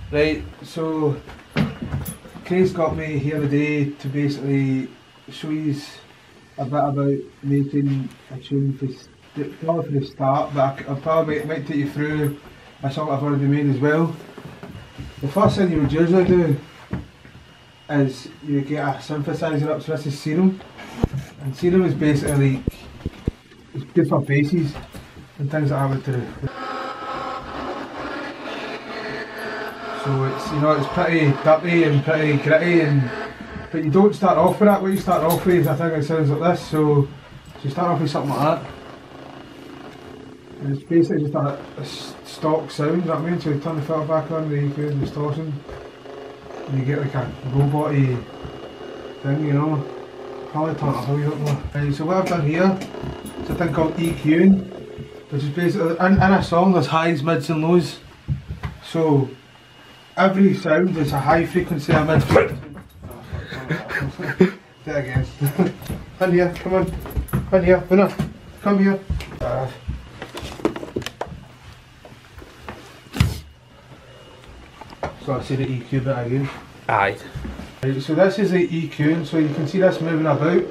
Right, so Craig's got me here today to basically show you a bit about making a tune probably for the start, but I probably might take you through a song I've already made as well. The first thing you would usually do is you get a synthesiser up, so this is Serum, and Serum is basically like, it's good for basses and things that I would do. So it's, you know, it's pretty dirty and pretty gritty, but you don't start off with that. What you start off with is, I think it sounds like this, so you start off with something like that. And it's basically just a stock sound, you know what I mean? So you turn the filter back on, the EQ and distortion, and you get like a robot-y thing, you know. Probably turn it up a wee bit more. Right, so what I've done here is a thing called EQing, which is basically, in a song there's highs, mids and lows. So every sound is a high frequency and mid frequency. Do it again. In here, come on. In here, Luna. Come here. So I say the EQ bit again. Aye. Right, so this is the EQ, so you can see this moving about,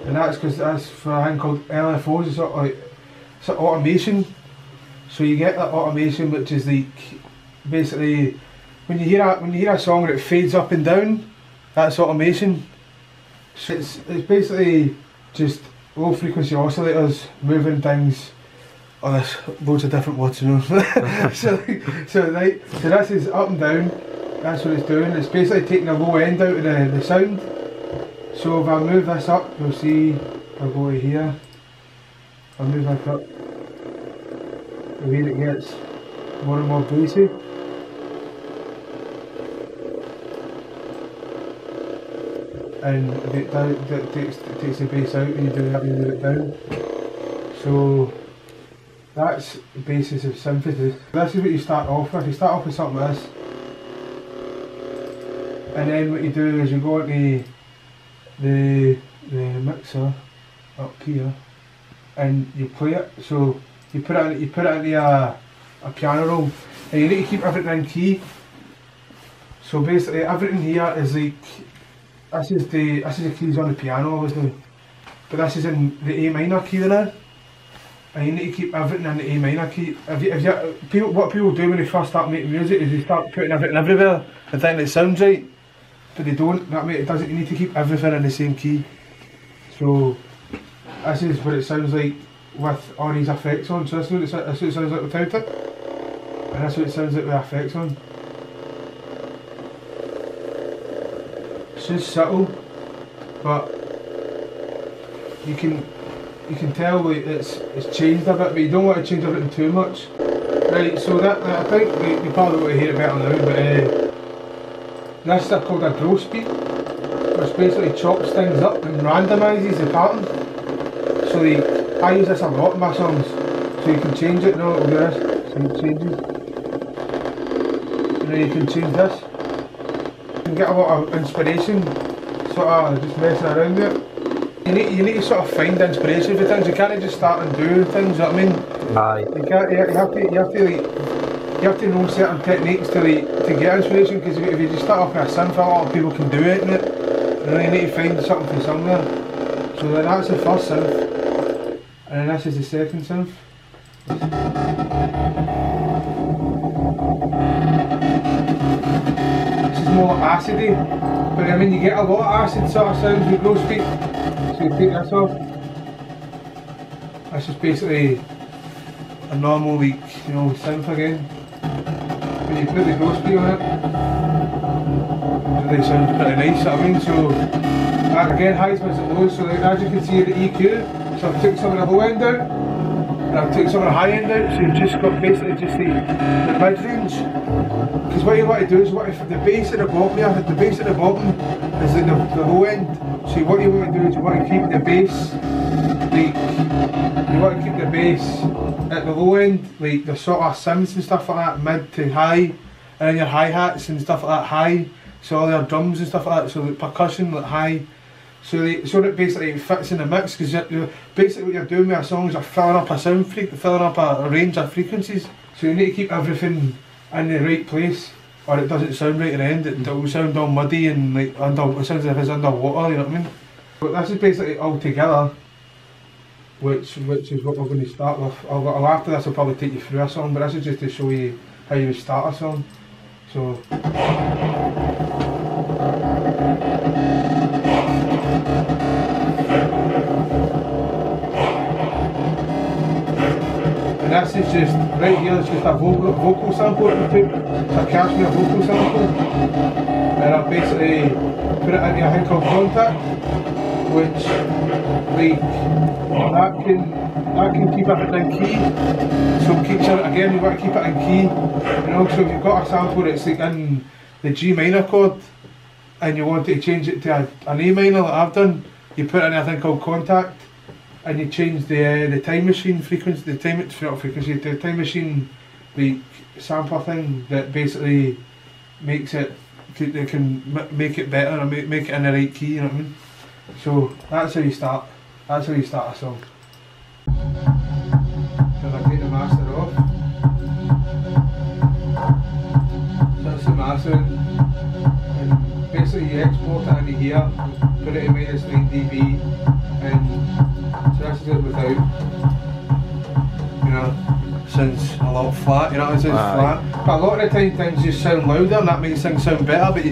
and that's because that's for a thing called LFOs. It's sort of like, it's like automation. So you get that automation, which is like basically when you hear a song and it fades up and down, that's automation. So it's basically just low frequency oscillators moving things. Oh, there's loads of different words, you know. so this is up and down. That's what it's doing. It's basically taking the low end out of the sound. So if I move this up, you'll see I'll go to here. I'll move that up. The way it gets more and more bassy. And it takes the bass out, and you do that, you move it down. So that's the basis of synthesis. This is what you start off with. You start off with something like this, and then what you do is you go into the mixer up here, and you play it. So you put it into a piano roll, and you need to keep everything in key. So basically everything here is like, this is the keys on the piano obviously, but this is in the A minor key there. And you need to keep everything in the A minor key. What people do when they first start making music is they start putting everything everywhere and think it sounds right, but they don't. That way it doesn't. You need to keep everything in the same key. So this is what it sounds like with all these effects on. So this is what it sounds like without it, and that's what it sounds like with effects on. It's just subtle, but you can tell like it's changed a bit, but you don't want to change everything too much. Right, so that I think you probably want to hear it better now, but this is called a growth beat, which basically chops things up and randomises the pattern. So I use this a lot in my songs, so you can change it now. It'll be this, so it changes, and then you can change this. You can get a lot of inspiration, sort of just messing around with it. You need to sort of find inspiration for things. You can't just start and do things, you know what I mean? Aye. You have to know certain techniques to get inspiration, because if you just start off with a synth, a lot of people can do it, and then you need to find something from somewhere. So then that's the first synth, and then this is the second synth. This is more acidy, but I mean you get a lot of acid sort of sounds with growth beat. So you take this off. That's just basically a normal, like, you know, synth again. When you put the growth beat on it, it really sounds pretty nice, you know what I mean? So again, highs, mids and lows. So like, as you can see the EQ, so I've took some of the low end out, and I've took some of the high end out, so you've just got basically just the mid range. Because what you want to do is, the bass at the bottom here, the bass at the bottom is like the low end. So what you want to do is you want to keep the bass, like, you want to keep the bass at the low end, like the sort of synths and stuff like that, mid to high, and then your hi-hats and stuff like that high, so all your drums and stuff like that, so the percussion like high, so that basically it fits in the mix, because basically what you're doing with a song is you're filling up filling up a range of frequencies, so you need to keep everything in the right place, or it doesn't sound right at the end, it will sound all muddy and like it sounds as if it's underwater, you know what I mean? But this is basically all together, which is what we're going to start with. After this I'll probably take you through a song, but this is just to show you how you would start a song. So and this is just, right here, it's just a vocal sample that we took. It's a cashmere vocal sample. And I basically put it into a thing called Contact, which like that can keep it in key. So it keeps it, again, you want to keep it in key. You know, so if you've got a sample that's like in the G minor chord and you want to change it to an A minor like I've done, you put in a thing called Contact. And you change the time machine frequency, the time machine like sampler thing that basically makes it, they can make it better and make it in the right key, you know what I mean? So that's how you start. That's how you start a song. So I take the master off. So that's the mastering, and basically you export it into here, put it in -9 dB, and so this is it without, you know, sounds a lot flat, you know, it sounds flat. But a lot of the time things just sound louder and that makes things sound better, but a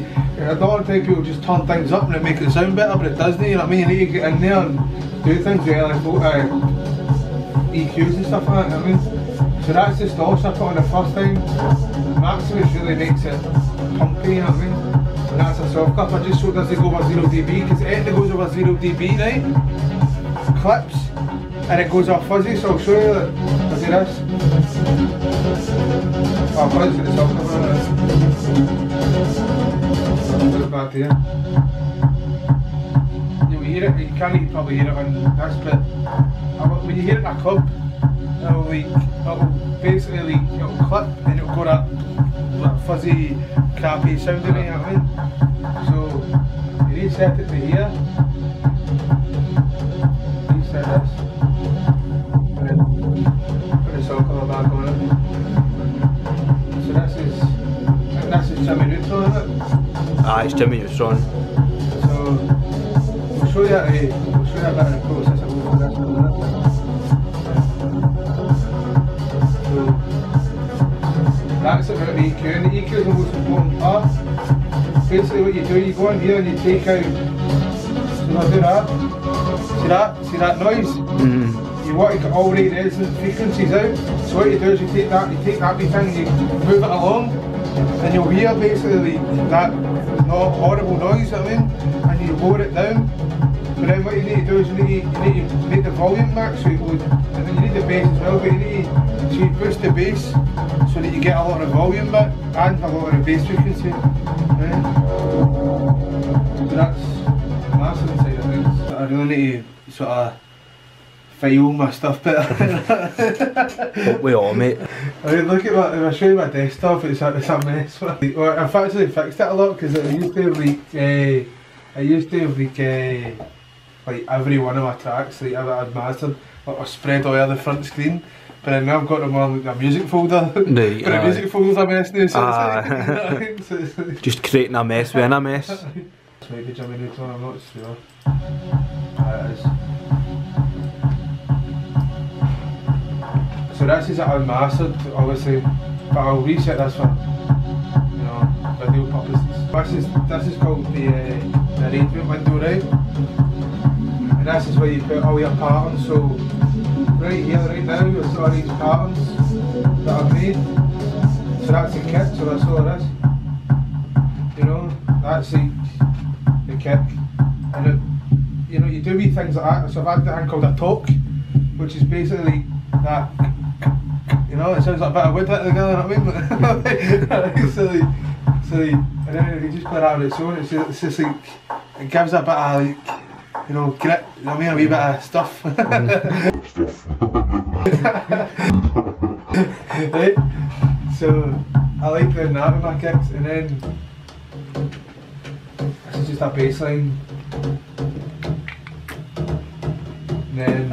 lot of the time people just turn things up and it makes it sound better, but it doesn't, you know what I mean? You need to get in there and do things with EQs and stuff like that, you know what I mean? So that's the distortion I put on the first time. Maximus really makes it pumpy, you know what I mean? And that's a soft clip, I just showed this to go over 0 dB, because it goes over 0 dB, right? Clips and it goes off fuzzy, so I'll show you that. I'll do this. Oh, fuzzy, it's off camera. I'll put it back here. You'll hear it, you can't probably hear it on this, but when you hear it in a club, it'll basically it'll clip and it'll go that fuzzy, crappy sounding, you know what I mean? So you reset it to here. This, and then put the song colour back on it. So this is Jimmy Neutron, isn't it? Ah, it's Jimmy Neutron. So we'll show you a bit of the process of moving this in a minute. So that's about the EQ, and the EQ is the most important part. Basically what you do, you go in here and you take out, so I'll do that. See that noise? Mm-hmm. You want to get all the resonant frequencies out. So what you do is you take that wee thing, you move it along, and you'll hear basically that not horrible noise, you know what I mean? And you lower it down. But then what you need to do is you need to make the volume max, so and then you need the bass as well, but so you boost the bass so that you get a lot of volume back and a lot of bass frequency. Right? So that's the mastering side of things. I really need to sort of file my stuff better. We all, mate. I mean, look at that, if I show you my desktop, it's a mess. Well, I've actually fixed it a lot, because I used to have like every one of my tracks like I'd mastered, like, was spread all over the front screen. But then now I've got them on like a music folder. Right, but the music folder's a mess now, so it's like, just creating a mess within a mess. This might be Jimmy Neutron, I'm not sure. It is. So this is unmastered, obviously, but I'll reset this for, you know, video purposes. This is called the arrangement window, right? And this is where you put all your patterns. So right here, right now, you'll see all these patterns that I've made. So that's the kick, so that's all it is. You know, that's the kick. And it, you know, you do wee things like that. So I've had the thing called a talk, which is basically that. You know, it sounds like a bit of wood hitting together, you know what I mean? so and then if you just play that on its own, it's just like, it gives a bit of like, you know, grit, you know what I mean, a wee bit of stuff. Right? So, I like doing that with my kicks, and then, this is just a bass line. And then,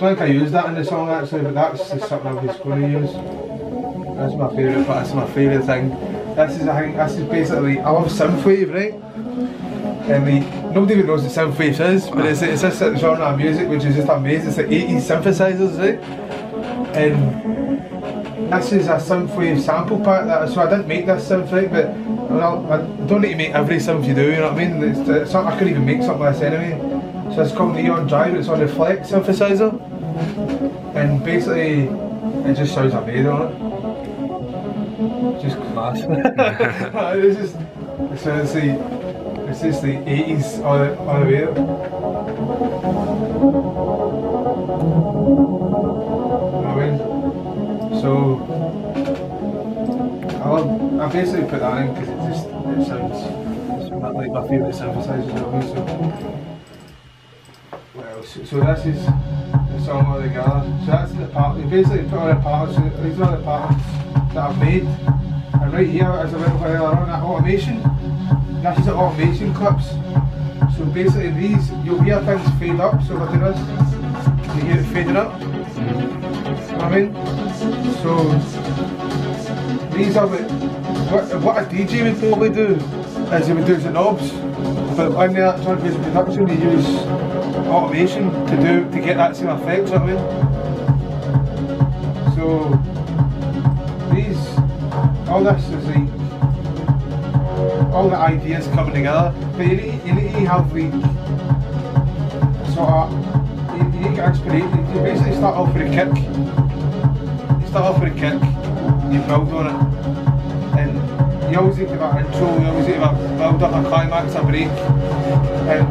don't think I used that in the song actually, but that's just something I was going to use. That's my favourite, but that's my favourite thing. This is, I think, this is basically, I love synthwave, right? And nobody even knows what synthwave is, but it's this genre of music which is just amazing. It's like 80s synthesizers, right? And this is a synthwave sample pack, so I didn't make this synth, right? But I don't need to make every synth you do, you know what I mean? It's not, I couldn't even make something like this anyway. So it's called Neon Drive, it's on the Flex synthesizer. And basically, it just sounds amazing on it. Just class. it's just the 80s all the way up. You know what I mean? So I basically put that in because it sounds like my favourite synthesizer. You know what I mean? So this is the song altogether. So that's the part. You basically put all the parts. These are all the parts that I've made. And right here, as I went earlier on, that automation. This is the automation clips. So basically these, you'll hear things fade up. So if I do this, you hear it fading up. You know what I mean? So these are what a DJ would probably do is he would use the knobs. But in the electronic music production, they use automation to get that same effect. You know what I mean? So all this is like all the ideas coming together, but you need to have like sort of you need to get inspiration. You basically start off with a kick. You build on it, and you always need to have an intro. You always need to build up a climax, a break, and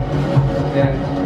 yeah.